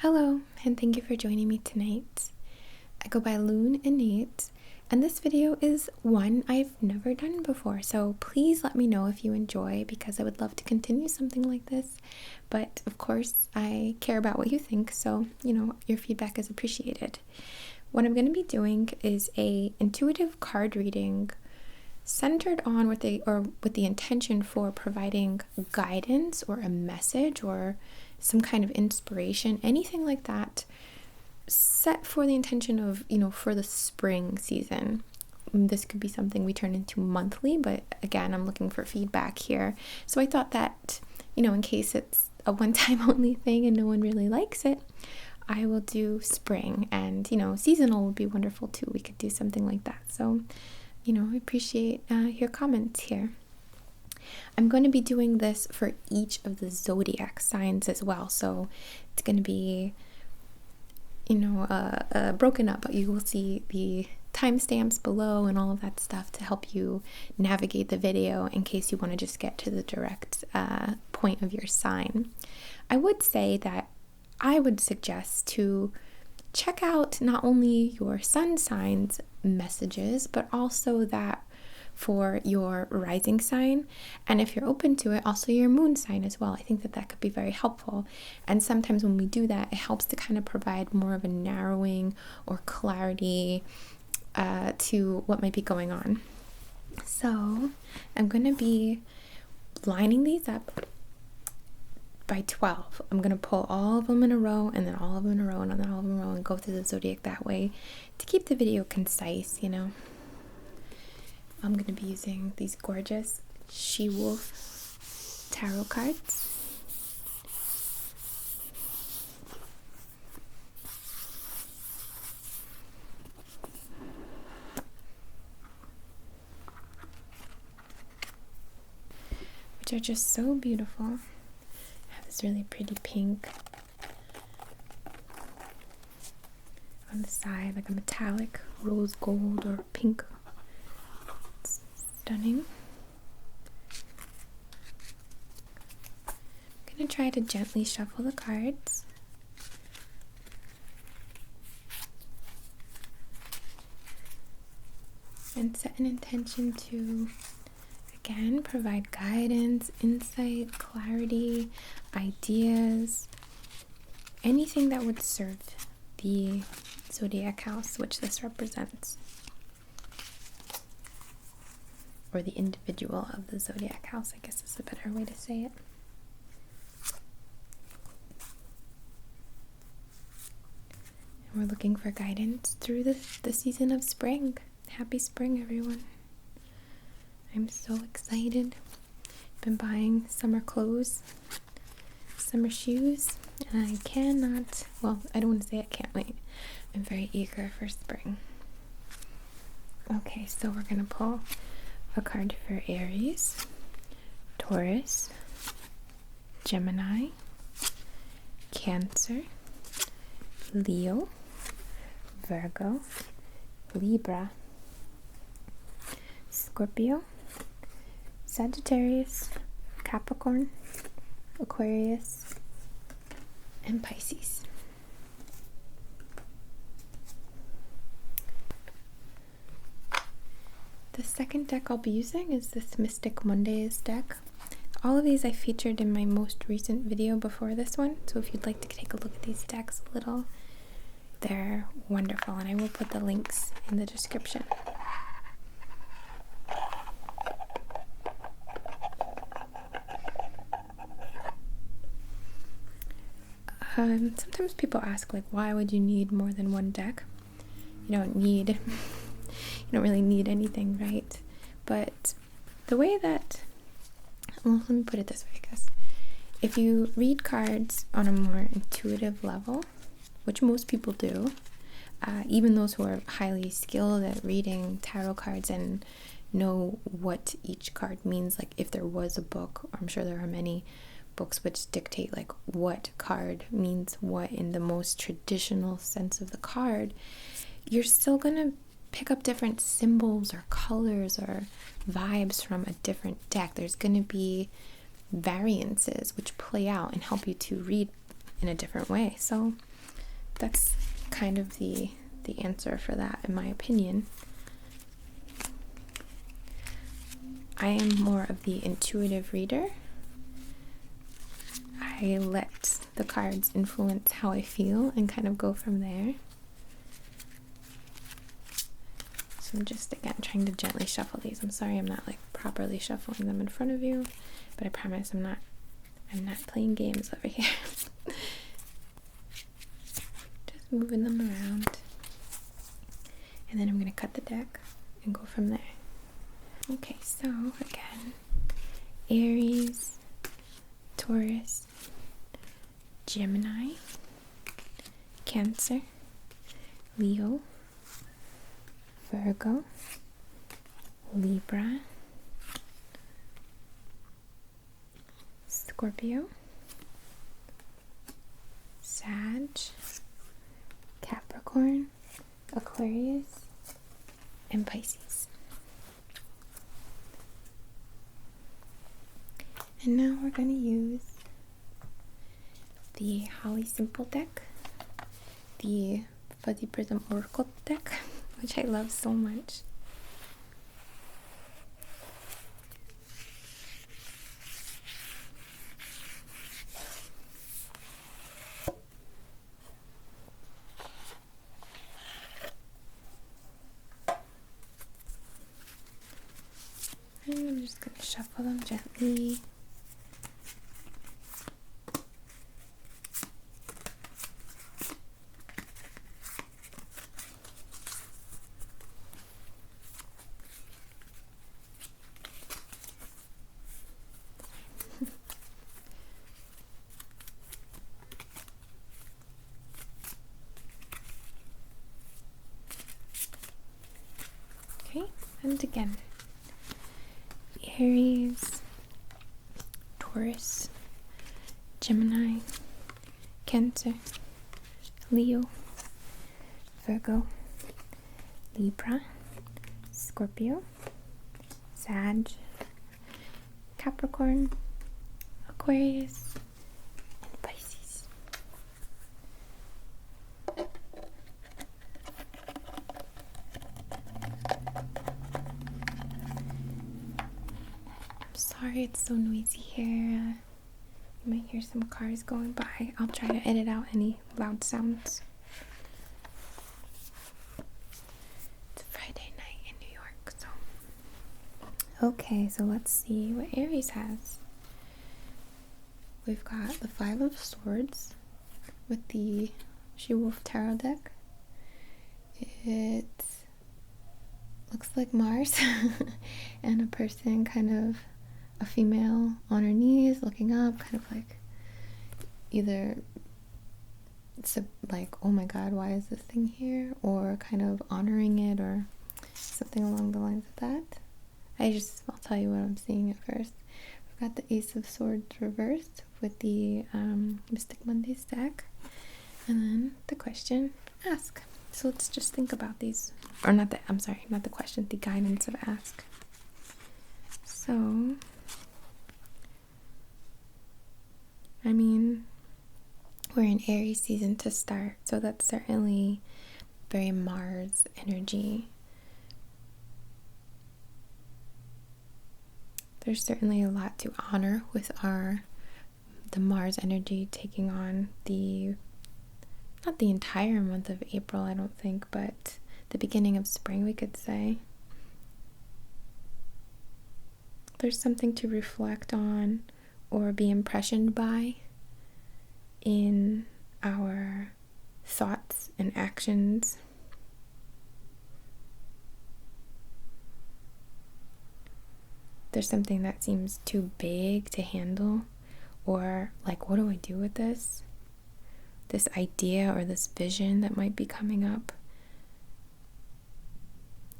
Hello, and thank you for joining me tonight. I go by Lune INNATE, and this video is one I've never done before, so please let me know if you enjoy because I would love to continue something like this. But of course, I care about what you think, so your feedback is appreciated. What I'm going to be doing is a intuitive card reading centered on with the intention for providing guidance or a message or some kind of inspiration, anything like that, set for the intention of, for the spring season. This could be something we turn into monthly, but again, I'm looking for feedback here. So I thought that, in case it's a one-time only thing and no one really likes it, I will do spring, and, seasonal would be wonderful too. We could do something like that. So, I appreciate your comments here. I'm going to be doing this for each of the zodiac signs as well. So it's going to be, broken up, but you will see the timestamps below and all of that stuff to help you navigate the video in case you want to just get to the direct point of your sign. I would say that I would suggest to check out not only your sun signs messages, but also that for your rising sign, and if you're open to it, also your moon sign as well. I think that could be very helpful, and sometimes when we do that, it helps to kind of provide more of a narrowing or clarity to what might be going on. So I'm going to be lining these up by 12. I'm going to pull all of them in a row, and then all of them in a row, and then all of them in a row, and go through the zodiac that way to keep the video concise, I'm going to be using these gorgeous She-Wolf tarot cards. Which are just so beautiful. I have this really pretty pink on the side, like a metallic rose gold or pink. Stunning. I'm going to try to gently shuffle the cards. And set an intention to, again, provide guidance, insight, clarity, ideas, anything that would serve the zodiac house which this represents, or the individual of the zodiac house, I guess is a better way to say it. And we're looking for guidance through the season of spring. Happy spring, everyone. I'm so excited. Been buying summer clothes, summer shoes, and I cannot, I don't want to say I can't wait. I'm very eager for spring. Okay, so we're going to pull a card for Aries, Taurus, Gemini, Cancer, Leo, Virgo, Libra, Scorpio, Sagittarius, Capricorn, Aquarius, and Pisces. The second deck I'll be using is this Mystic Mondays deck. All of these I featured in my most recent video before this one, so if you'd like to take a look at these decks a little, they're wonderful, and I will put the links in the description. Sometimes people ask, why would you need more than one deck? You don't really need anything, right? But the way that, let me put it this way, I guess. If you read cards on a more intuitive level, which most people do, even those who are highly skilled at reading tarot cards and know what each card means, like if there was a book, I'm sure there are many books which dictate what card means what in the most traditional sense of the card, you're still going to pick up different symbols or colors or vibes from a different deck. There's going to be variances which play out and help you to read in a different way. So that's kind of the answer for that, in my opinion. I am more of the intuitive reader. I let the cards influence how I feel and kind of go from there. So I'm just, again, trying to gently shuffle these. I'm sorry I'm not like properly shuffling them in front of you, but I promise I'm not playing games over here. Just moving them around. And then I'm going to cut the deck and go from there. Okay, so again, Aries, Taurus, Gemini, Cancer, Leo, Virgo, Libra, Scorpio, Sag, Capricorn, Aquarius, and Pisces. And now we're going to use the Holly Simple deck, the Fuzzy Prism Oracle deck, which I love so much. And I'm just going to shuffle them gently. Okay, and again, Aries, Taurus, Gemini, Cancer, Leo, Virgo, Libra, Scorpio, Sag, Capricorn, Aquarius, and Pisces. Sorry it's so noisy here. You might hear some cars going by. I'll try to edit out any loud sounds. It's Friday night in New York, so. Okay, so let's see what Aries has. We've got the Five of Swords with the She-Wolf Tarot deck. It looks like Mars and a person, kind of a female on her knees looking up, kind of like either it's like, oh my god, why is this thing here, or kind of honoring it, or something along the lines of that. I'll tell you what I'm seeing at first. We've got the Ace of Swords reversed with the Mystic Mondays deck, and then the question, ask. So let's just think about these, or not the question, the guidance of ask. So I mean, we're in Aries season to start, so that's certainly very Mars energy. There's certainly a lot to honor with the Mars energy taking on not the entire month of April, I don't think, but the beginning of spring, we could say. There's something to reflect on or be impressioned by in our thoughts and actions. There's something that seems too big to handle, or like, what do I do with this idea or this vision that might be coming up?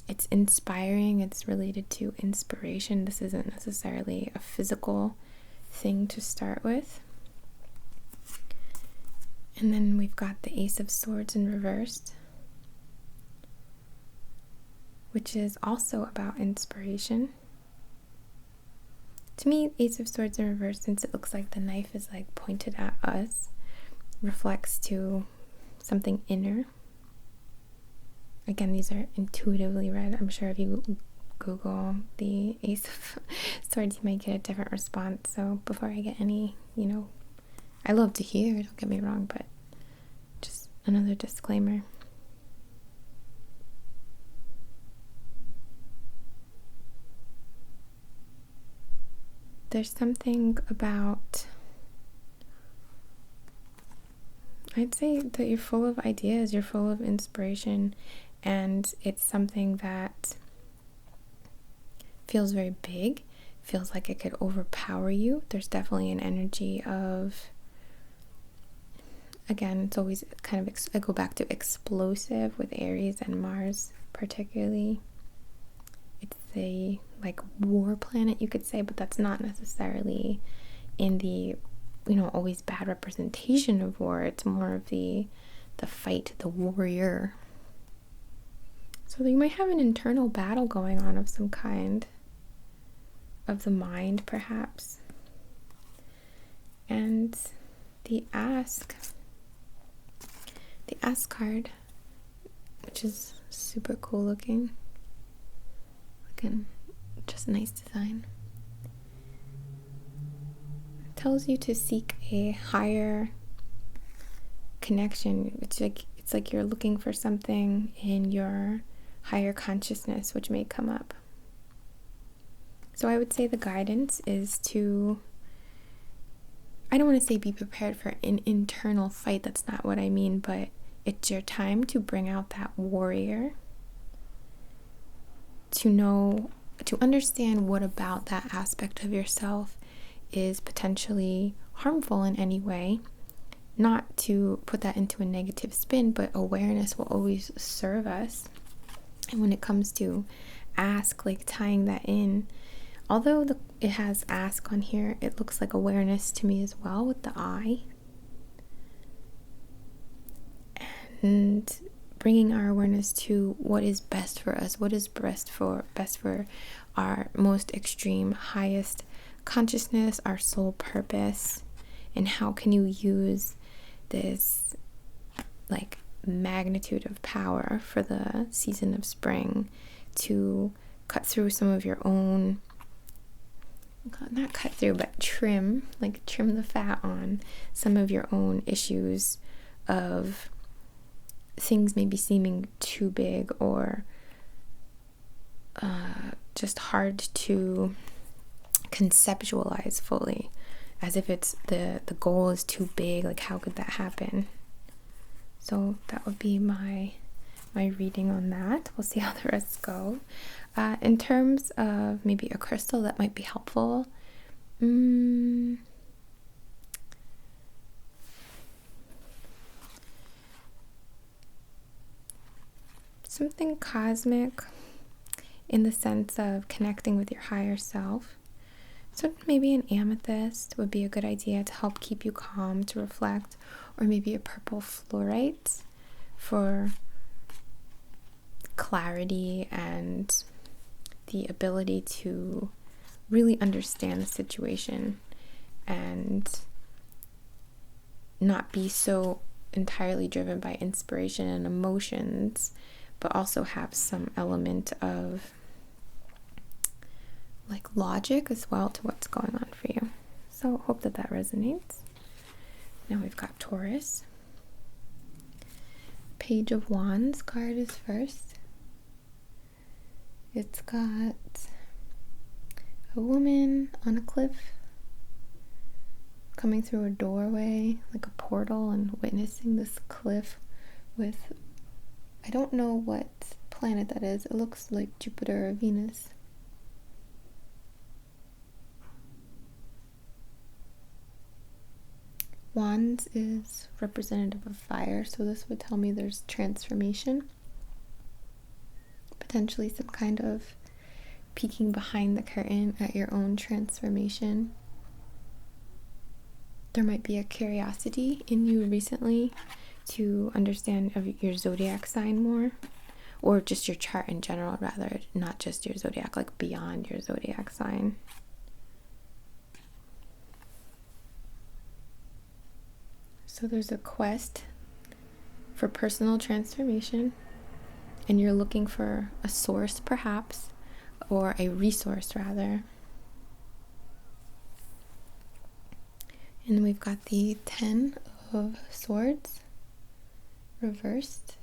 It's inspiring, it's related to inspiration. This isn't necessarily a physical thing to start with. And then we've got the Ace of Swords in reverse, which is also about inspiration. To me, Ace of Swords in reverse, since it looks like the knife is like pointed at us, reflects to something inner. Again, these are intuitively read. I'm sure if you Google the Ace of Swords, you might get a different response. So before I get any, I love to hear, don't get me wrong, but just another disclaimer. There's something about, I'd say that you're full of ideas, you're full of inspiration, and it's something that feels very big, feels like it could overpower you. There's definitely an energy of, again, it's always kind of, I go back to explosive with Aries and Mars particularly. It's a like war planet, you could say, but that's not necessarily in the, always bad representation of war. It's more of the fight, the warrior. So you might have an internal battle going on of some kind, of the mind perhaps. And the ask card, which is super cool looking. Again, just nice design. It tells you to seek a higher connection. It's like you're looking for something in your higher consciousness, which may come up. So I would say the guidance is to, I don't want to say be prepared for an internal fight, that's not what I mean, but it's your time to bring out that warrior, to understand what about that aspect of yourself is potentially harmful in any way. Not to put that into a negative spin, but awareness will always serve us. And when it comes to ask, like tying that in, although it has ask on here, it looks like awareness to me as well with the eye. And bringing our awareness to what is best for us, what is best for our most extreme, highest consciousness, our soul purpose, and how can you use this like magnitude of power for the season of spring to cut through some of your own, not cut through, but trim the fat on some of your own issues of things maybe seeming too big or just hard to conceptualize fully, as if it's the goal is too big. Like, how could that happen? So that would be my reading on that. We'll see how the rest go. In terms of maybe a crystal that might be helpful, something cosmic in the sense of connecting with your higher self. So maybe an amethyst would be a good idea to help keep you calm, to reflect, or maybe a purple fluorite for clarity and the ability to really understand the situation and not be so entirely driven by inspiration and emotions, but also have some element of like logic as well to what's going on for you. So hope that resonates. Now we've got Taurus. Page of Wands card is first. It's got a woman on a cliff coming through a doorway, like a portal, and witnessing this cliff with, I don't know what planet that is. It looks like Jupiter or Venus. Wands is representative of fire, so this would tell me there's transformation. Potentially some kind of peeking behind the curtain at your own transformation. There might be a curiosity in you recently to understand of your zodiac sign more, or just your chart in general rather, not just your zodiac, like beyond your zodiac sign. So there's a quest for personal transformation, and you're looking for a source perhaps, or a resource rather. And we've got the 10 of Swords reversed.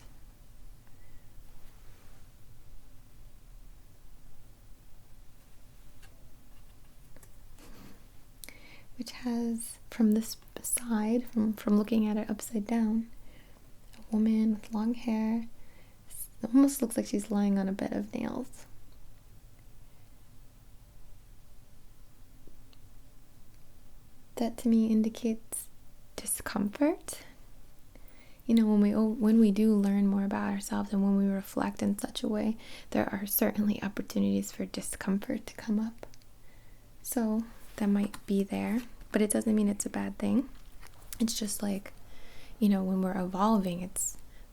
Which has, from this side, from looking at it upside down, a woman with long hair. It almost looks like she's lying on a bed of nails. That to me indicates discomfort. You know, when we do learn more about ourselves and when we reflect in such a way, there are certainly opportunities for discomfort to come up. So that might be there, but it doesn't mean it's a bad thing. It's just like, you know, when we're evolving,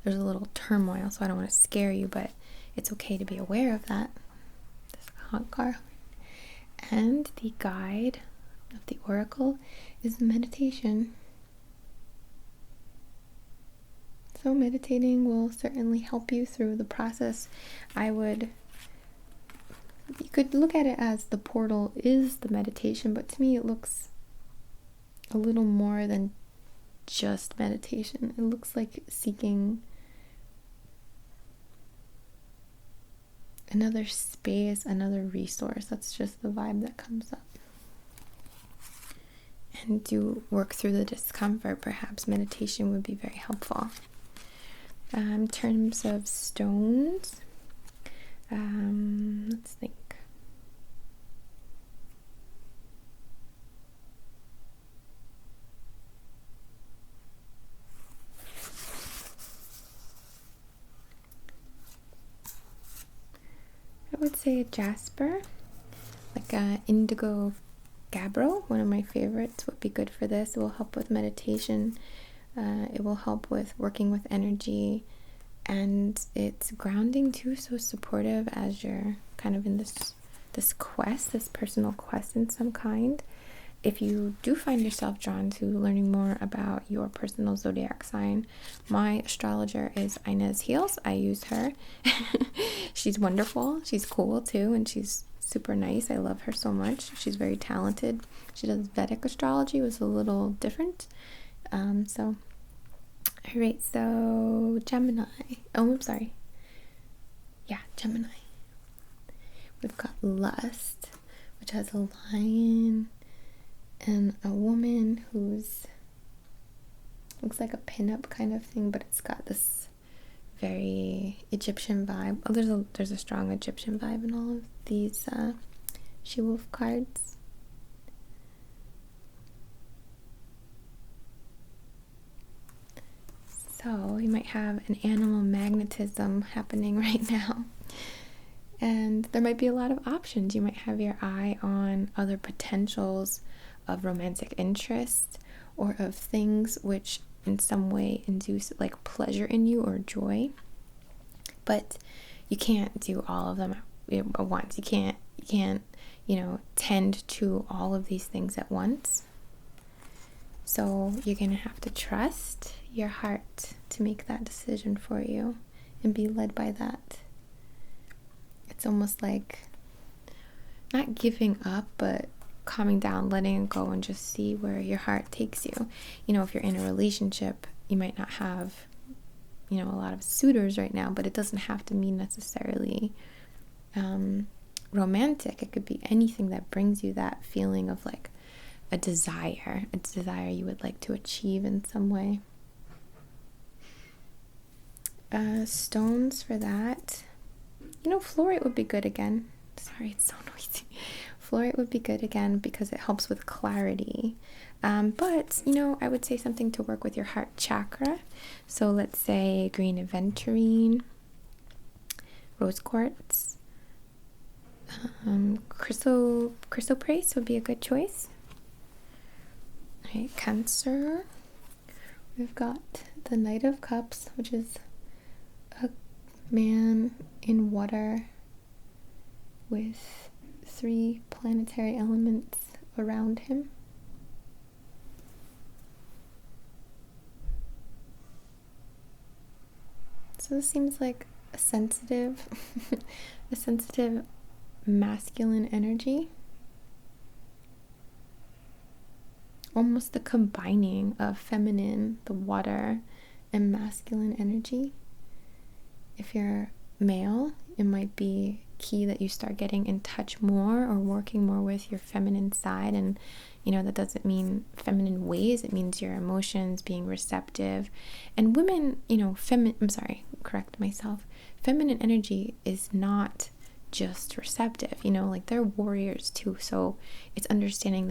there's a little turmoil, so I don't want to scare you, but it's okay to be aware of that. This hot car. And the guide of the oracle is meditation. So meditating will certainly help you through the process. You could look at it as the portal is the meditation, but to me it looks a little more than just meditation. It looks like seeking another space, another resource. That's just the vibe that comes up. And to work through the discomfort, perhaps meditation would be very helpful. In terms of stones, let's think. I would say a jasper, like a indigo gabbro, one of my favorites, would be good for this. It will help with meditation. It will help with working with energy, and it's grounding too, so supportive as you're kind of in this quest, this personal quest in some kind. If you do find yourself drawn to learning more about your personal zodiac sign, my astrologer is Inez Heels. I use her. She's wonderful. She's cool too, and she's super nice. I love her so much. She's very talented. She does Vedic astrology, was a little different. Alright, so Gemini. Oh, I'm sorry. Yeah, Gemini. We've got Lust, which has a lion and a woman who's looks like a pinup kind of thing, but it's got this very Egyptian vibe. Oh, there's a strong Egyptian vibe in all of these she-wolf cards. So you might have an animal magnetism happening right now. And there might be a lot of options. You might have your eye on other potentials of romantic interest or of things which in some way induce like pleasure in you or joy. But you can't do all of them at once. You can't, tend to all of these things at once. So you're going to have to trust your heart to make that decision for you and be led by that. It's almost like not giving up, but calming down, letting it go, and just see where your heart takes you. You know, if you're in a relationship, you might not have, a lot of suitors right now, but it doesn't have to mean necessarily romantic. It could be anything that brings you that feeling of like a desire you would like to achieve in some way. Stones for that. Fluorite would be good again. Sorry, it's so noisy. Fluorite would be good again because it helps with clarity. But, I would say something to work with your heart chakra. So let's say green aventurine, rose quartz, chrysoprase would be a good choice. All right, Cancer. We've got the Knight of Cups, which is a man in water with 3 planetary elements around him. So this seems like a sensitive, a sensitive masculine energy. Almost the combining of feminine, the water, and masculine energy. If you're male, it might be key that you start getting in touch more or working more with your feminine side. And that doesn't mean feminine ways, it means your emotions, being receptive. And women, correct myself, feminine energy is not just receptive, like they're warriors too. So it's understanding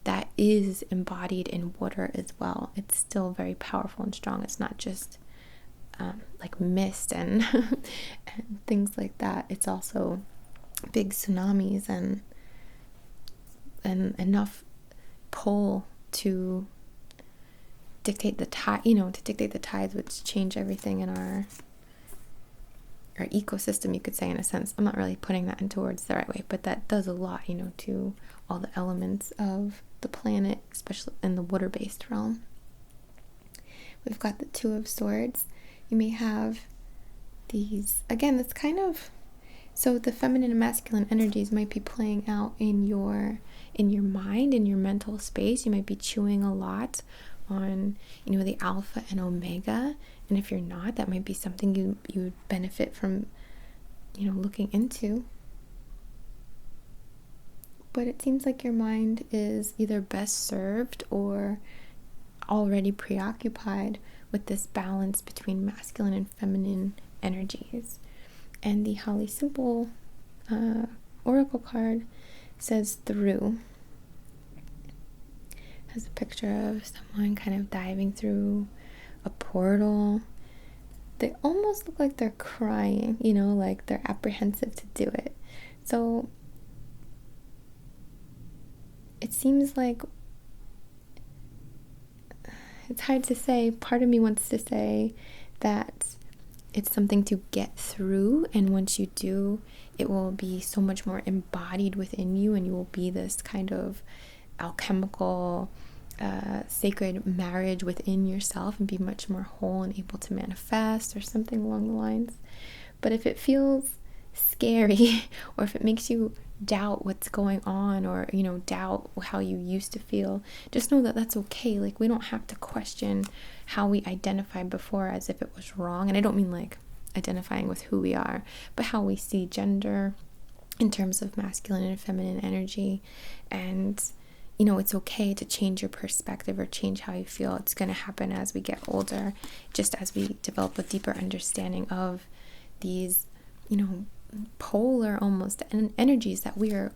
that is embodied in water as well. It's still very powerful and strong. It's not just like mist and and things like that. It's also big tsunamis and enough pull to dictate the tide, to dictate the tides, which change everything in our ecosystem, you could say, in a sense. I'm not really putting that into words the right way, but that does a lot, to all the elements of the planet, especially in the water-based realm. We've got the Two of Swords. You may have these, again, it's kind of, so the feminine and masculine energies might be playing out in your mind, in your mental space. You might be chewing a lot on, the alpha and omega. And if you're not, that might be something you would benefit from, looking into. But it seems like your mind is either best served or already preoccupied with this balance between masculine and feminine energies. And the Holly Simple oracle card says through. Has a picture of someone kind of diving through a portal. They almost look like they're crying, like they're apprehensive to do it. So it seems like, it's hard to say. Part of me wants to say that it's something to get through, and once you do, it will be so much more embodied within you, and you will be this kind of alchemical, sacred marriage within yourself, and be much more whole and able to manifest, or something along the lines. But if it feels scary, or if it makes you doubt what's going on, or doubt how you used to feel, just know that that's okay. Like, we don't have to question how we identified before as if it was wrong. And I don't mean like identifying with who we are, but how we see gender in terms of masculine and feminine energy. And it's okay to change your perspective or change how you feel. It's going to happen as we get older, just as we develop a deeper understanding of these polar almost energies that we are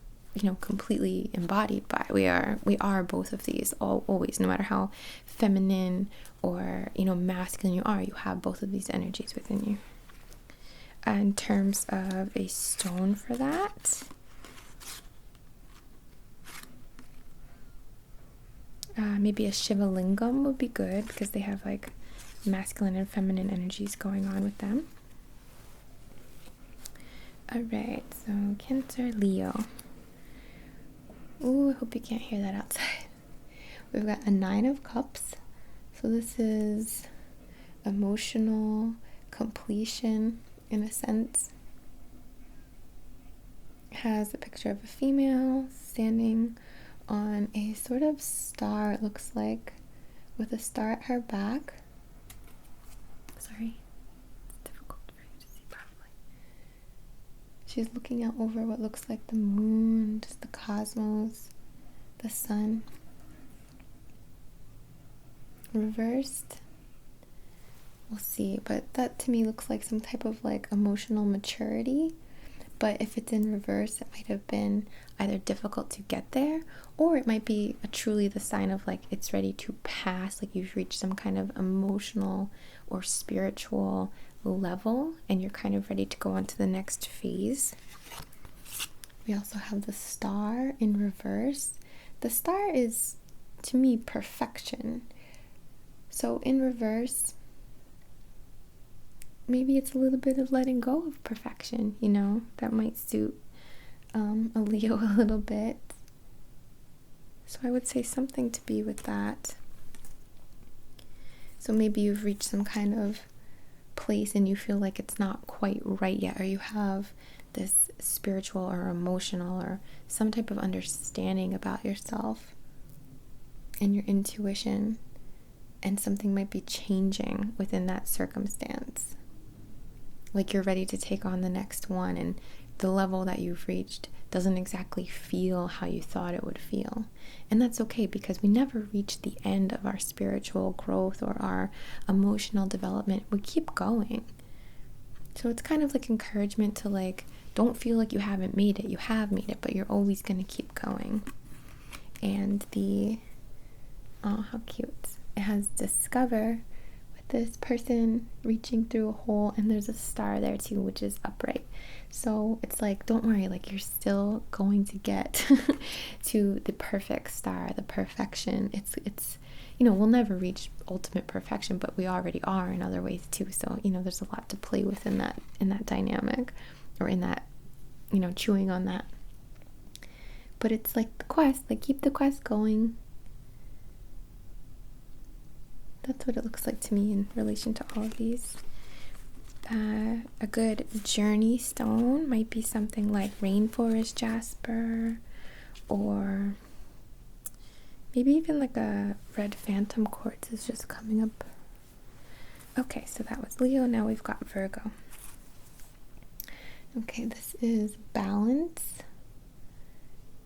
completely embodied by. We are both of these always, no matter how feminine or masculine you are. You have both of these energies within you. In terms of a stone for that, maybe a Shiva Lingam would be good, because they have like masculine and feminine energies going on with them. Alright, so Cancer, Leo. Ooh, I hope you can't hear that outside. We've got a Nine of Cups. So this is emotional completion, in a sense. It has a picture of a female standing on a sort of star, it looks like, with a star at her back. Sorry. She's looking out over what looks like the moon, just the cosmos, the sun. Reversed, we'll see, but that to me looks like some type of like emotional maturity. But if it's in reverse, it might have been either difficult to get there, or it might be truly the sign of like it's ready to pass, like you've reached some kind of emotional or spiritual level and you're kind of ready to go on to the next phase. We also have the Star in reverse. The Star is, to me, perfection. So in reverse, maybe it's a little bit of letting go of perfection, that might suit a Leo a little bit. So I would say something to be with that. So maybe you've reached some kind of place and you feel like it's not quite right yet, or you have this spiritual or emotional or some type of understanding about yourself and your intuition, and something might be changing within that circumstance. Like you're ready to take on the next one, and the level that you've reached doesn't exactly feel how you thought it would feel. And that's okay, because we never reach the end of our spiritual growth or our emotional development. We keep going. So it's kind of like encouragement to like, don't feel like you haven't made it. You have made it, but you're always going to keep going. And oh, how cute. It has discover with this person reaching through a hole, and there's a star there too, which is upright. So it's like, don't worry, like you're still going to get to the perfect star, the perfection. It's we'll never reach ultimate perfection, but we already are in other ways too. So, there's a lot to play with in that dynamic, or in that, chewing on that. But it's like the quest, like keep the quest going. That's what it looks like to me in relation to all of these. A good journey stone might be something like rainforest jasper, or maybe even like a red phantom quartz is just coming up. Okay, so that was Leo. Now we've got Virgo. Okay, this is balance.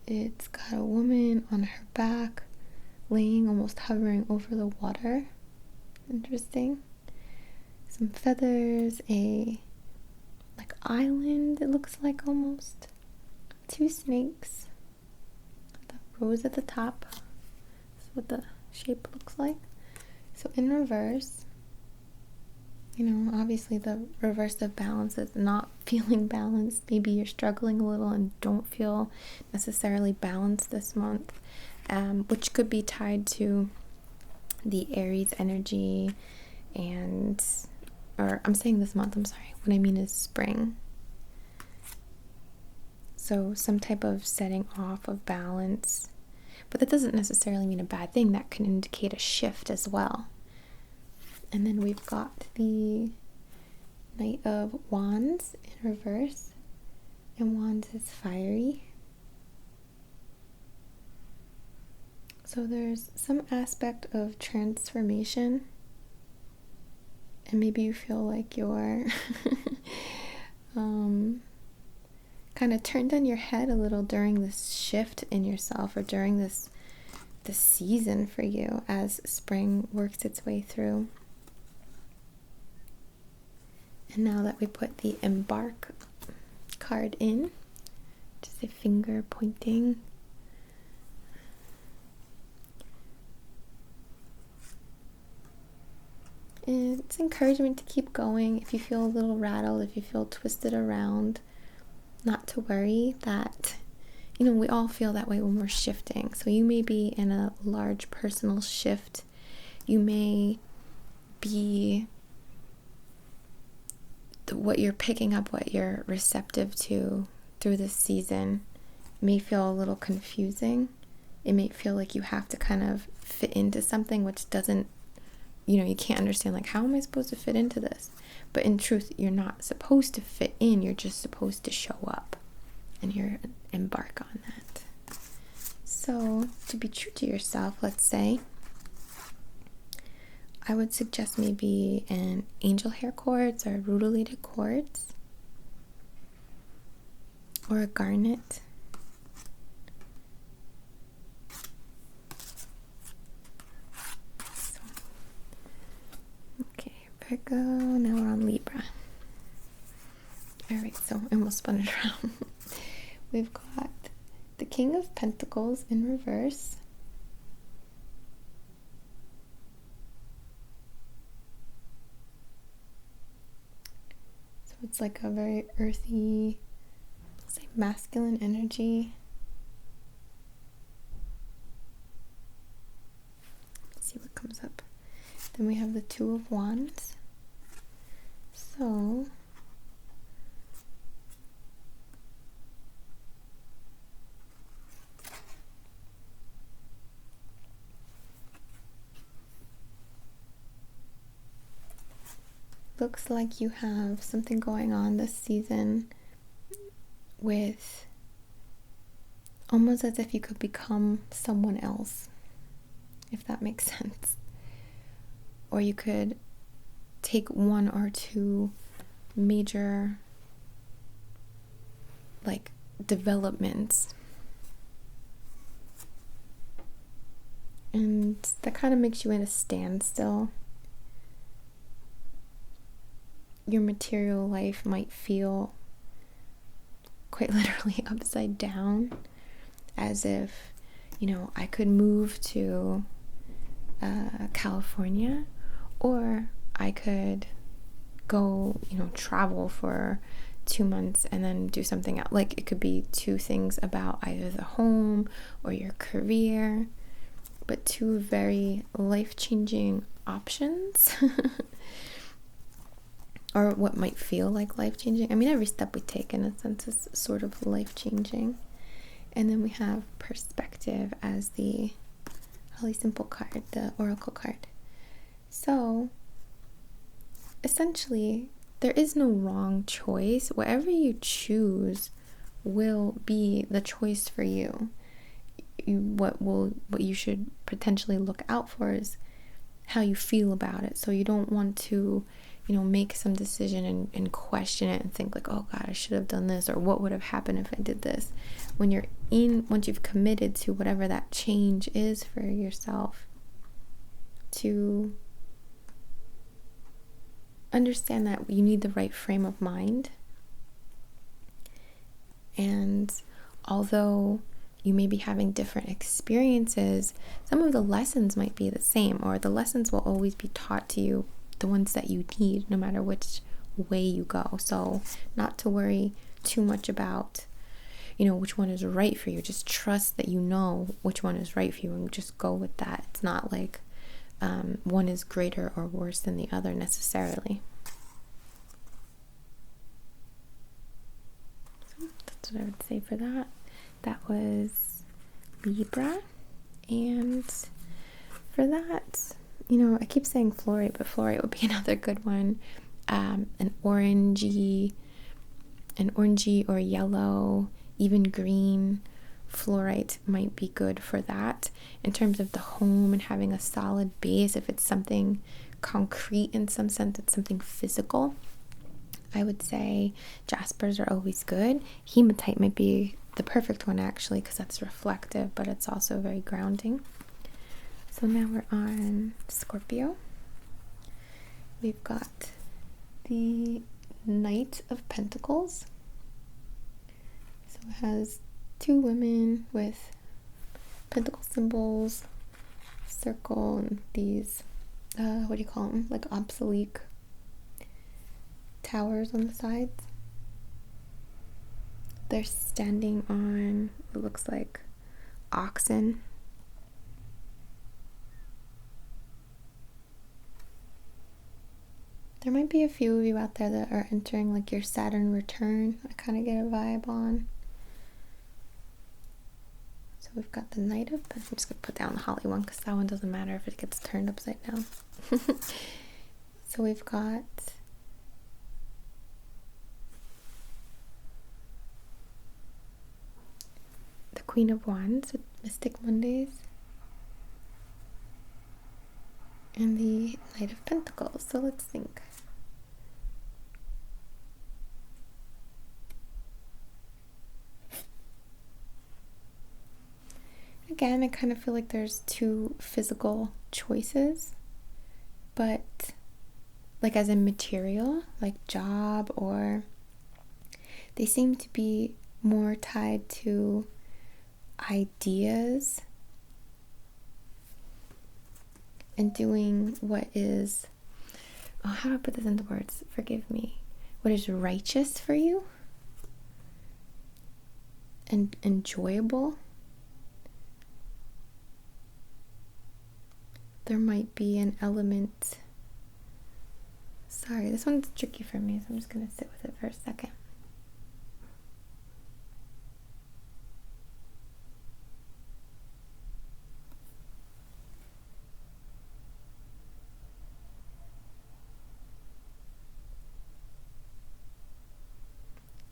It's got a woman on her back, laying, almost hovering over the water. Interesting. Some feathers, a like island, it looks like almost. 2 snakes. The rose at the top. That's what the shape looks like. So in reverse, obviously the reverse of balance is not feeling balanced. Maybe you're struggling a little and don't feel necessarily balanced this month, which could be tied to the Aries energy, or I'm saying this month, I'm sorry. What I mean is spring. So some type of setting off of balance, but that doesn't necessarily mean a bad thing. That can indicate a shift as well. And then we've got the Knight of Wands in reverse, and Wands is fiery. So there's some aspect of transformation, and maybe you feel like you're kind of turned on your head a little during this shift in yourself, or during this season for you as spring works its way through. And now that we put the embark card in, just a finger pointing. And it's encouragement to keep going. If you feel a little rattled, if you feel twisted around, not to worry. That, we all feel that way when we're shifting. So you may be in a large personal shift. You may be what you're picking up, what you're receptive to through this season may feel a little confusing. It may feel like you have to kind of fit into something, which doesn't, you can't understand, like, how am I supposed to fit into this? But in truth, you're not supposed to fit in. You're just supposed to show up, and you're embark on that. So to be true to yourself, let's say, I would suggest maybe an angel hair quartz or a rutilated quartz, or a garnet. So, okay, Virgo, now we're on Libra. Alright, so I almost spun it around. We've got the King of Pentacles in reverse. It's like a very earthy, let's say masculine energy. Let's see what comes up. Then we have the Two of Wands. So looks like you have something going on this season with almost as if you could become someone else, if that makes sense. Or you could take one or two major like developments, and that kind of makes you in a standstill. Your material life might feel quite literally upside down, as if, I could move to California, or I could go, travel for 2 months and then do something else. Like, it could be two things about either the home or your career, but two very life-changing options. Or what might feel like life-changing. I mean, every step we take in a sense is sort of life-changing. And then we have perspective as the Holly Simple card, the oracle card. So essentially, there is no wrong choice. Whatever you choose will be the choice for you. What you should potentially look out for is how you feel about it. So you don't want to make some decision and question it and think like, oh God, I should have done this, or what would have happened if I did this. Once you've committed to whatever that change is for yourself, to understand that you need the right frame of mind. And although you may be having different experiences, some of the lessons might be the same, or the lessons will always be taught to you, the ones that you need, no matter which way you go. So not to worry too much about, which one is right for you. Just trust that you know which one is right for you and just go with that. It's not like one is greater or worse than the other necessarily. So that's what I would say for that. That was Libra. And for that, I keep saying fluorite, but fluorite would be another good one. An orangey or yellow, even green fluorite might be good for that. In terms of the home and having a solid base, if it's something concrete in some sense, it's something physical, I would say jaspers are always good. Hematite might be the perfect one actually, because that's reflective, but it's also very grounding. So now we're on Scorpio. We've got the Knight of Pentacles. So it has two women with pentacle symbols, circle, and these, what do you call them? Like obsolete towers on the sides. They're standing on, it looks like, oxen. There might be a few of you out there that are entering like your Saturn return. I kind of get a vibe on. So we've got the Knight of Pentacles. I'm just going to put down the Holly one because that one doesn't matter if it gets turned upside down. So we've got the Queen of Wands with Mystic Mondays. And the Knight of Pentacles. So let's think. Again, I kind of feel like there's two physical choices, but like as in material, like job, or they seem to be more tied to ideas and doing what is, how do I put this into words? Forgive me. What is righteous for you and enjoyable. There might be an element. Sorry, this one's tricky for me, so I'm just going to sit with it for a second.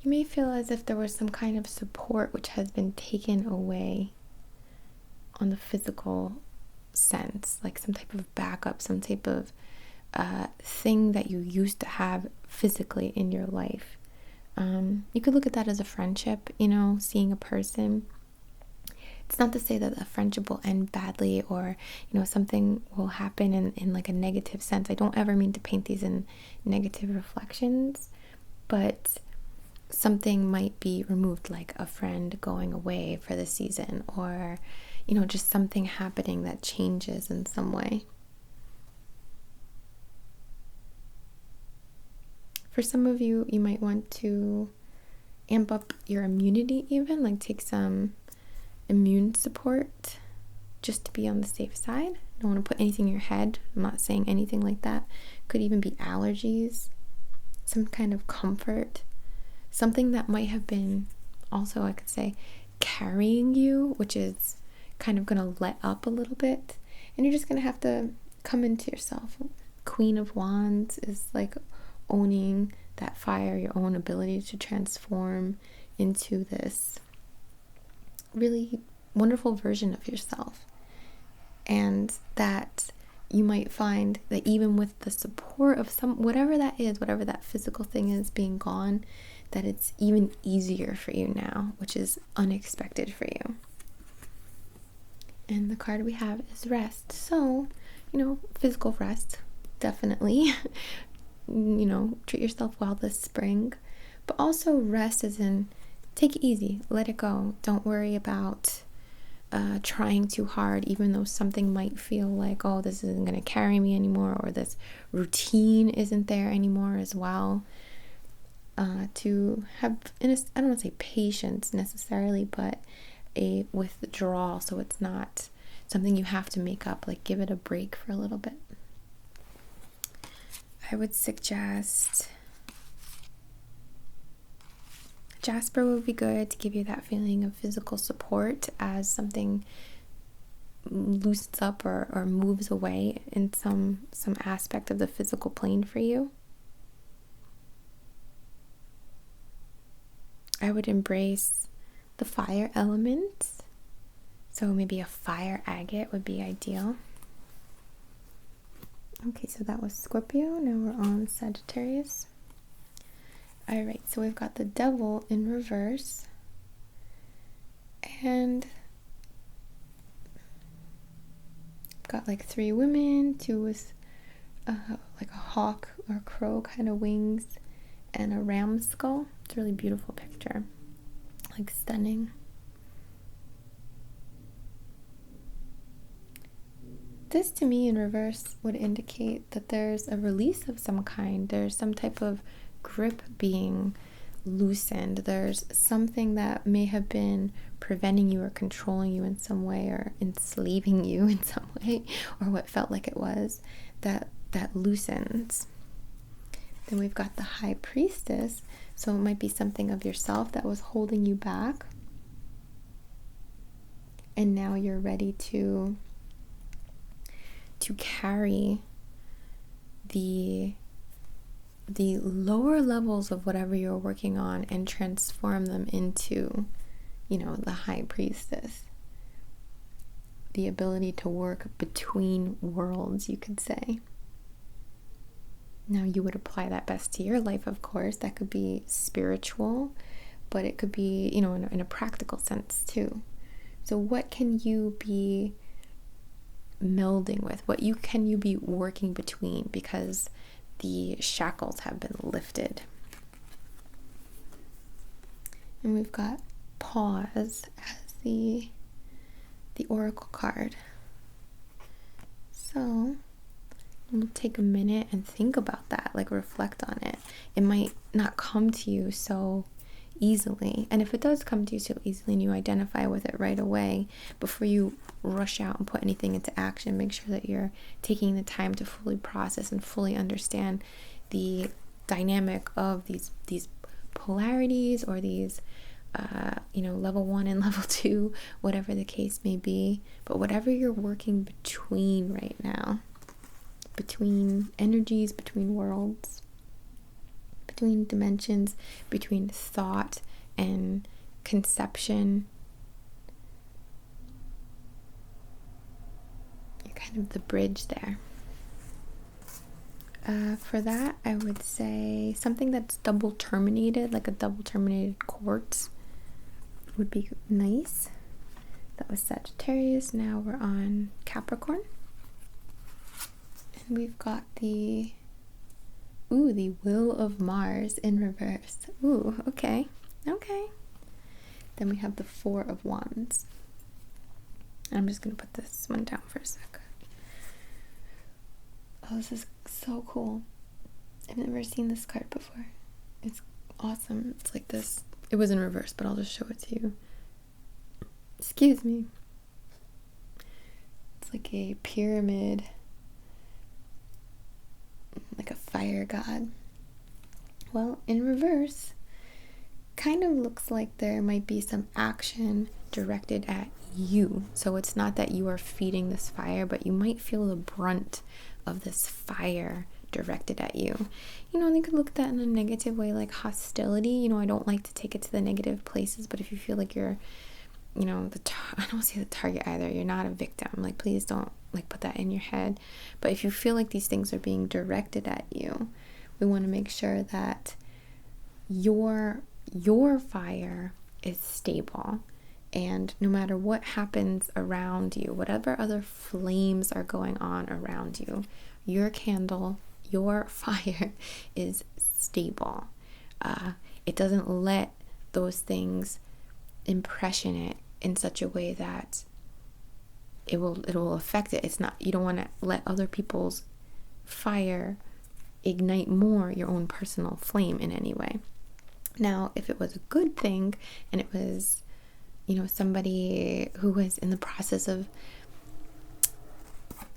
You may feel as if there was some kind of support which has been taken away on the physical sense, like some type of backup, some type of thing that you used to have physically in your life. You could look at that as a friendship, seeing a person. It's not to say that a friendship will end badly, or something will happen in like a negative sense. I don't ever mean to paint these in negative reflections, but something might be removed, like a friend going away for the season, or just something happening that changes in some way. For some of you, you might want to amp up your immunity, even like take some immune support just to be on the safe side. Don't want to put anything in your head. I'm not saying anything like that. Could even be allergies, some kind of comfort, something that might have been also, I could say, carrying you, which is kind of going to let up a little bit, and you're just going to have to come into yourself. Queen of Wands is like owning that fire, your own ability to transform into this really wonderful version of yourself. And that you might find that even with the support of whatever that is, whatever that physical thing is being gone, that it's even easier for you now, which is unexpected for you. And the card we have is rest. So, physical rest, definitely. Treat yourself well this spring. But also rest as in take it easy, let it go. Don't worry about trying too hard, even though something might feel like, oh, this isn't going to carry me anymore, or this routine isn't there anymore as well. To have, I don't want to say patience necessarily, but a withdrawal, so it's not something you have to make up. Like, give it a break for a little bit. I would suggest Jasper would be good to give you that feeling of physical support as something loosens up or moves away in some aspect of the physical plane for you. I would embrace the fire element. So maybe a fire agate would be ideal. Okay, so that was Scorpio. Now we're on Sagittarius. All right, so we've got the Devil in reverse. And got like 3 women, 2 with like a hawk or crow kind of wings, and a ram skull. It's a really beautiful picture, like stunning. This to me in reverse would indicate that there's a release of some kind. There's some type of grip being loosened. There's something that may have been preventing you or controlling you in some way, or enslaving you in some way, or what felt like it was, that loosens. Then we've got the High Priestess. So it might be something of yourself that was holding you back, and now you're ready to carry the lower levels of whatever you're working on and transform them into, the High Priestess. The ability to work between worlds, you could say. Now, you would apply that best to your life, of course. That could be spiritual, but it could be, in a practical sense too. So what can you be melding with? Can you be working between, because the shackles have been lifted? And we've got Pause as the oracle card. So we'll take a minute and think about that, like reflect on it. It might not come to you so easily, and if it does come to you so easily and you identify with it right away, before you rush out and put anything into action, make sure that you're taking the time to fully process and fully understand the dynamic of these polarities, or these level 1 and level 2, whatever the case may be. But whatever you're working between right now, between energies, between worlds, between dimensions, between thought and conception. You're kind of the bridge there. For that, I would say something that's double terminated, like a double terminated quartz, would be nice. That was Sagittarius. Now we're on Capricorn. And we've got the Wheel of Mars in reverse. Ooh, okay. Okay. Then we have the Four of Wands. I'm just going to put this one down for a sec. Oh, this is so cool. I've never seen this card before. It's awesome. It's like this. It was in reverse, but I'll just show it to you. Excuse me. It's like a pyramid, like a fire god. Well, in reverse, kind of looks like there might be some action directed at you. So it's not that you are feeding this fire, but you might feel the brunt of this fire directed at you. You know, they could look at that in a negative way, like hostility. You know, I don't like to take it to the negative places, but if you feel like you're, you know, I don't say the target either. You're not a victim. Like, please don't like put that in your head. But if you feel like these things are being directed at you, we want to make sure that your fire is stable. And no matter what happens around you, whatever other flames are going on around you, your candle, your fire is stable. It doesn't let those things impression it in such a way that it will affect it. It's not, you don't want to let other people's fire ignite more your own personal flame in any way. Now, if it was a good thing and it was, you know, somebody who was in the process of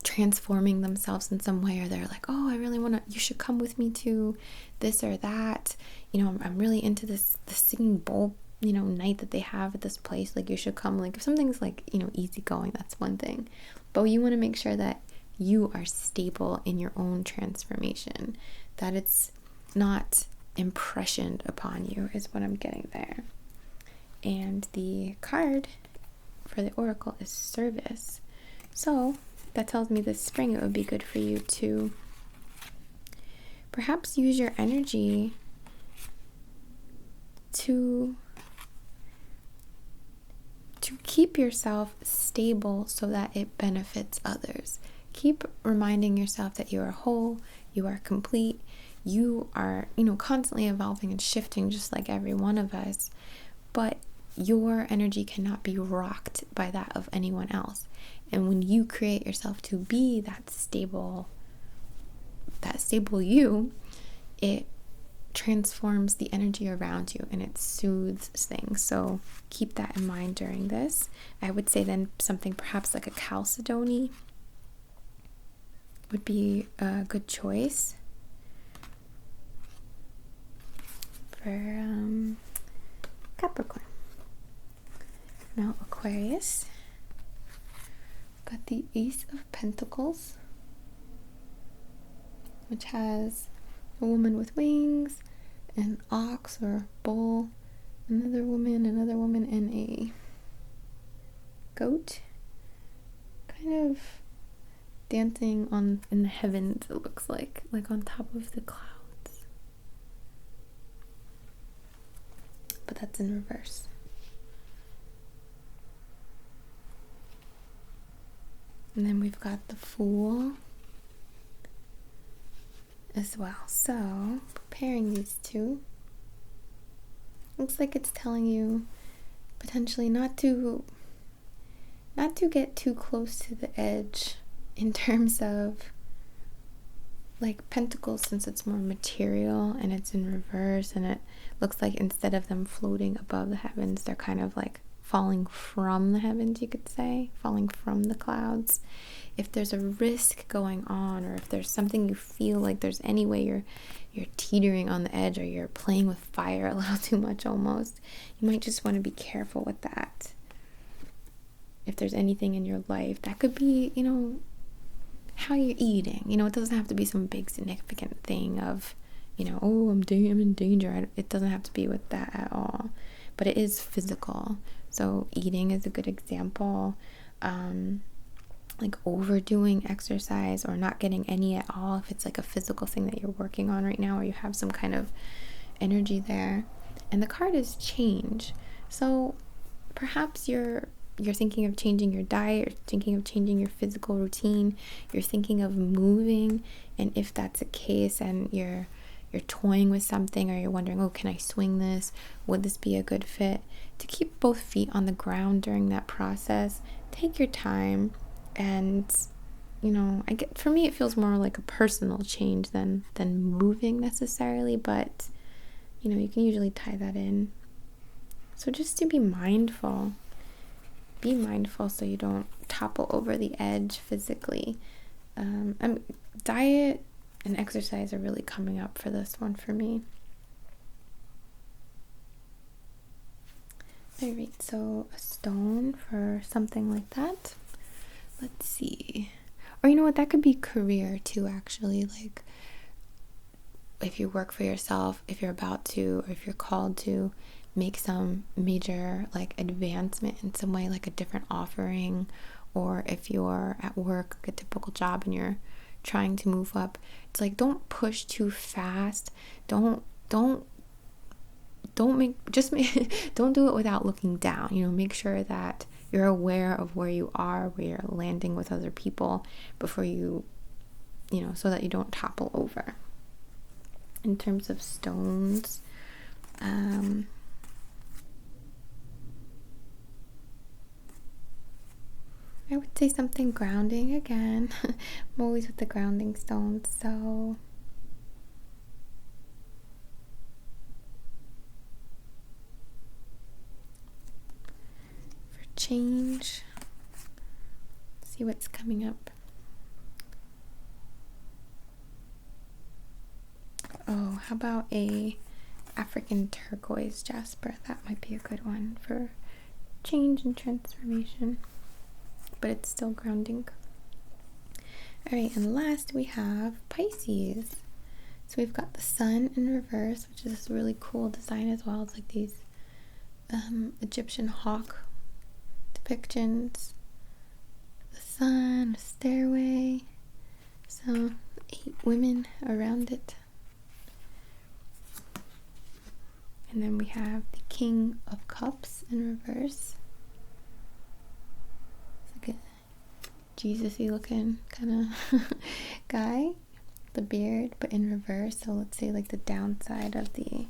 transforming themselves in some way, or they're like, oh, I really want to, you should come with me to this or that, you know, I'm really into the singing bowl, you know, night that they have at this place, like you should come. Like if something's like, you know, easygoing, that's one thing, but you want to make sure that you are stable in your own transformation, that it's not impressioned upon you, is what I'm getting there. And the card for the oracle is service. So that tells me this spring it would be good for you to perhaps use your energy to keep yourself stable so that it benefits others. Keep reminding yourself that you are whole, you are complete, you are, you know, constantly evolving and shifting just like every one of us, but your energy cannot be rocked by that of anyone else. And when you create yourself to be that stable you, it transforms the energy around you and it soothes things. So keep that in mind during this. I would say then something perhaps like a chalcedony would be a good choice for Capricorn. Now Aquarius, got the Ace of Pentacles, which has a woman with wings, an ox or bull, another woman, and a goat, kind of dancing in the heavens. It looks like on top of the clouds, but that's in reverse. And then we've got the Fool as well. So, preparing these two, looks like it's telling you potentially not to get too close to the edge in terms of like Pentacles, since it's more material and it's in reverse, and it looks like instead of them floating above the heavens, they're kind of like falling from the heavens, you could say, falling from the clouds. If there's a risk going on, or if there's something you feel like there's any way you're teetering on the edge, or you're playing with fire a little too much almost, you might just want to be careful with that. If there's anything in your life, that could be, you know, how you're eating. You know, it doesn't have to be some big significant thing of, oh, I'm in danger. It doesn't have to be with that at all, but it is physical. So eating is a good example. Like overdoing exercise or not getting any at all, if it's like a physical thing that you're working on right now, or you have some kind of energy there. And the card is change. So perhaps you're thinking of changing your diet, or thinking of changing your physical routine, you're thinking of moving, and if that's the case and you're toying with something, or you're wondering, oh, can I swing this? Would this be a good fit? To keep both feet on the ground during that process, take your time. And for me it feels more like a personal change than moving necessarily, but you can usually tie that in. So just to be mindful so you don't topple over the edge physically. Diet and exercise are really coming up for this one for me. All right, so a stone for something like that. Let's see. Or you know what, that could be career too, actually. Like if you work for yourself, if you're about to, or if you're called to make some major like advancement in some way, like a different offering, or if you're at work, like a typical job, and you're trying to move up, it's like, don't push too fast. Don't don't do it without looking down. Make sure that you're aware of where you are, where you're landing with other people before you, so that you don't topple over. In terms of stones, I would say something grounding again. I'm always with the grounding stones, so change. See what's coming up. Oh, how about a African turquoise jasper? That might be a good one for change and transformation, but it's still grounding. All right, and last we have Pisces. So we've got the sun in reverse, which is this really cool design as well. It's like these Egyptian hawk depictions, the sun, a stairway, so 8 women around it, and then we have the King of Cups in reverse. It's like a Jesus-y looking kind of guy, the beard, but in reverse. So let's say like the downside of the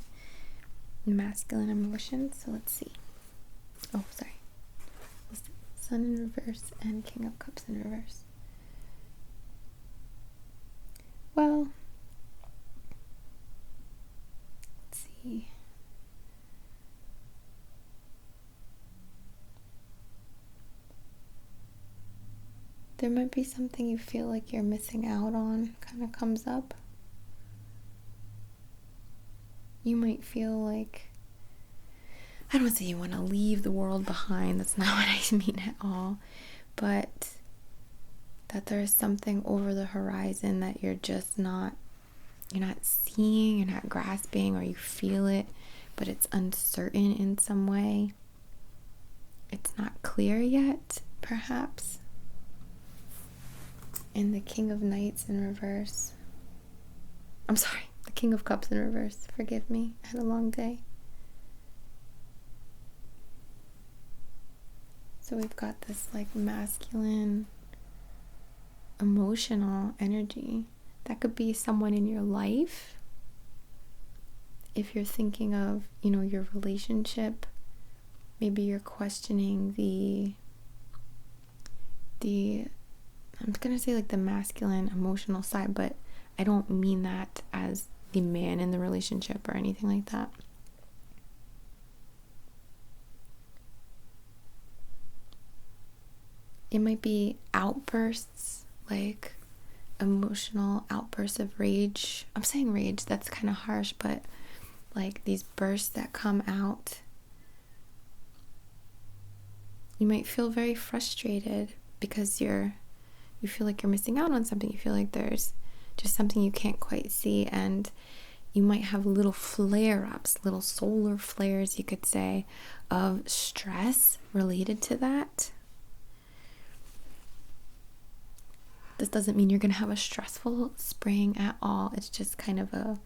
masculine emotions. So let's see. Oh, sorry. Sun in reverse and King of Cups in reverse. Well, let's see. There might be something you feel like you're missing out on, kind of comes up. You might feel like, I don't want to say you want to leave the world behind, that's not what I mean at all, but that there's something over the horizon that you're not seeing, you're not grasping, or you feel it, but it's uncertain in some way. It's not clear yet, perhaps. And the King of Knights in reverse. I'm sorry, the King of Cups in reverse. Forgive me, I had a long day. So we've got this like masculine, emotional energy. That could be someone in your life. If you're thinking of, your relationship, maybe you're questioning I'm gonna say like the masculine emotional side, but I don't mean that as the man in the relationship or anything like that. It might be outbursts, like emotional outbursts of rage. I'm saying rage, that's kind of harsh, but like these bursts that come out. You might feel very frustrated because you feel like you're missing out on something. You feel like there's just something you can't quite see, and You might have little flare-ups, little solar flares, you could say, of stress related to that. This doesn't mean you're going to have a stressful spring at all. It's just kind of a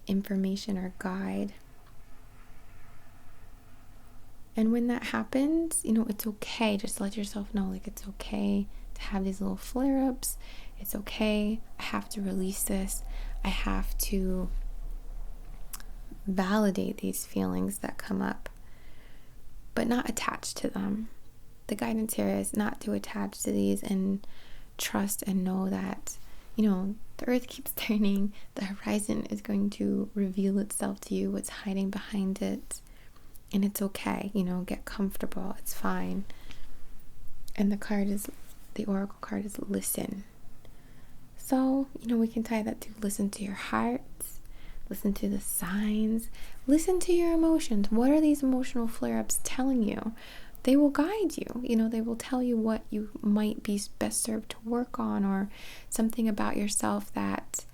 information or guide. And when that happens, it's okay. Just let yourself know, like, it's okay to have these little flare-ups. It's okay. I have to release this. I have to validate these feelings that come up, but not attach to them. The guidance here is not to attach to these, and trust and know that, the earth keeps turning. The horizon is going to reveal itself to you, what's hiding behind it. And it's okay, get comfortable. It's fine. And the oracle card is listen. So, we can tie that to listen to your heart, listen to the signs, listen to your emotions. What are these emotional flare-ups telling you? They will guide you. They will tell you what you might be best served to work on, or something about yourself that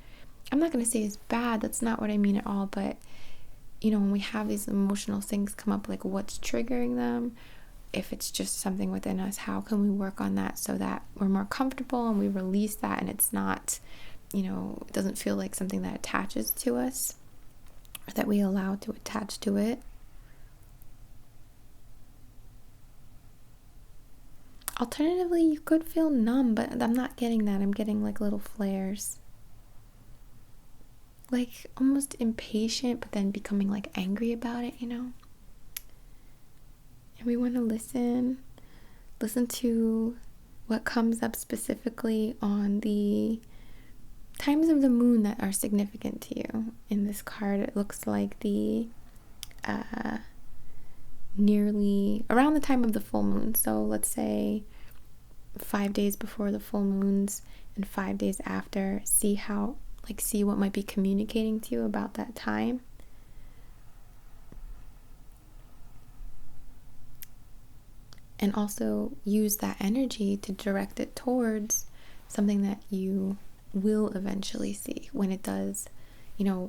I'm not going to say is bad. That's not what I mean at all. But, when we have these emotional things come up, like what's triggering them, if it's just something within us, how can we work on that so that we're more comfortable and we release that, and it's not, it doesn't feel like something that attaches to us, or that we allow to attach to it. Alternatively, you could feel numb, but I'm not getting that. I'm getting like little flares. Like almost impatient, but then becoming like angry about it, And we want to listen to what comes up specifically on the times of the moon that are significant to you. In this card, it looks like the nearly around the time of the full moon. So let's say 5 days before the full moons and 5 days after. See what might be communicating to you about that time. And also use that energy to direct it towards something that you will eventually see when it does,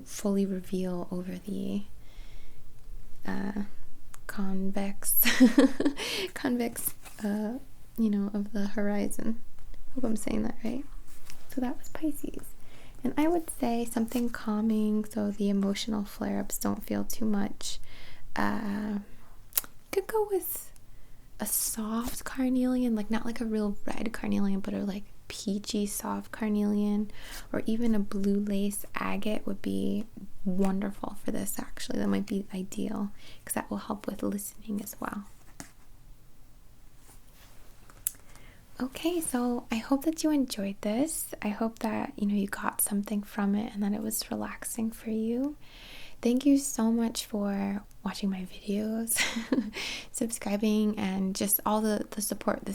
fully reveal over the convex of the horizon. Hope I'm saying that right. So that was Pisces. And I would say something calming, so the emotional flare-ups don't feel too much. You could go with a soft carnelian, like not like a real red carnelian, but a like peachy soft carnelian, or even a blue lace agate would be wonderful for this. Actually, that might be ideal because that will help with listening as well. Okay, so I hope that you enjoyed this. I hope that you got something from it and that it was relaxing for you. Thank you so much for watching my videos, subscribing, and just all the support.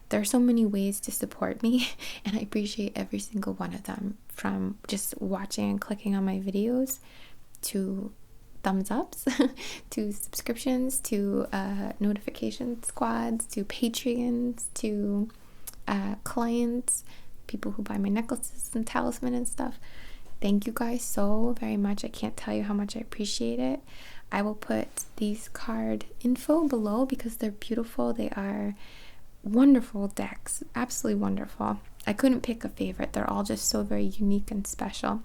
There are so many ways to support me, and I appreciate every single one of them, from just watching and clicking on my videos to thumbs ups to subscriptions to notification squads to Patreons to clients, people who buy my necklaces and talisman and stuff. Thank you guys so very much. I can't tell you how much I appreciate it. I will put these card info below because they're beautiful. They are wonderful decks, absolutely wonderful. I couldn't pick a favorite. They're all just so very unique and special.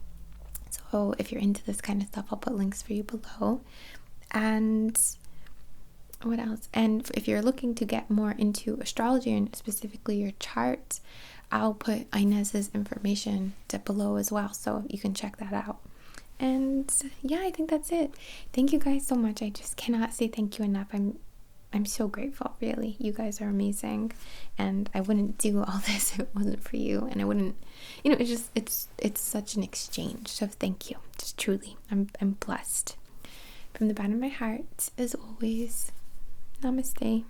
So if you're into this kind of stuff, I'll put links for you below. And what else? And if you're looking to get more into astrology and specifically your chart, I'll put Inez's information below as well, so you can check that out. And yeah, I think that's it. Thank you guys so much. I just cannot say thank you enough. I'm so grateful, really. You guys are amazing, and I wouldn't do all this if it wasn't for you, and I wouldn't, it's such an exchange. So thank you, just truly. I'm blessed from the bottom of my heart, as always. Namaste.